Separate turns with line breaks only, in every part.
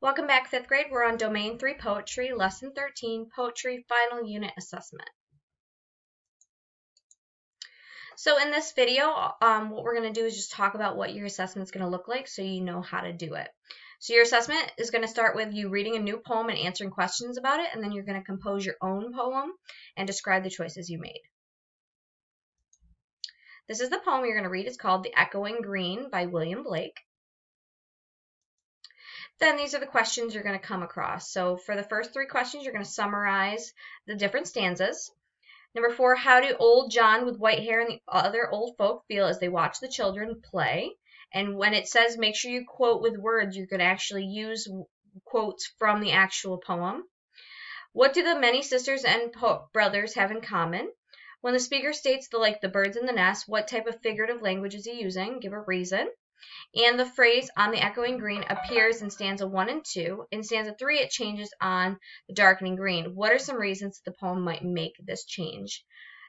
Welcome back, 5th grade. We're on Domain 3 Poetry, Lesson 13, Poetry Final Unit Assessment. So in this video, what we're going to do is just talk about what your assessment is going to look like so you know how to do it. So your assessment is going to start with you reading a new poem and answering questions about it, and then you're going to compose your own poem and describe the choices you made. This is the poem you're going to read. It's called The Echoing Green by William Blake. Then these are the questions you're going to come across. So for the first 3 questions, you're going to summarize the different stanzas. Number 4, how do old John with white hair and the other old folk feel as they watch the children play? And when it says make sure you quote with words, you can actually use quotes from the actual poem. What do the many sisters and brothers have in common? When the speaker states like the birds in the nest, what type of figurative language is he using? Give a reason. And the phrase on the echoing green appears in stanza 1 and 2. In stanza 3, it changes on the darkening green. What are some reasons the poem might make this change?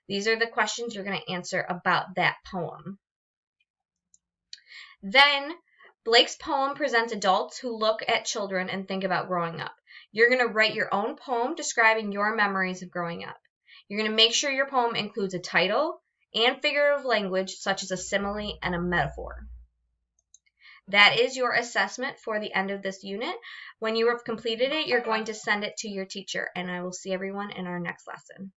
These are the questions you're going to answer about that poem. Then, Blake's poem presents adults who look at children and think about growing up. You're going to write your own poem describing your memories of growing up. You're going to make sure your poem includes a title and figurative language such as a simile and a metaphor. That is your assessment for the end of this unit. When you have completed it, you're going to send it to your teacher, and I will see everyone in our next lesson.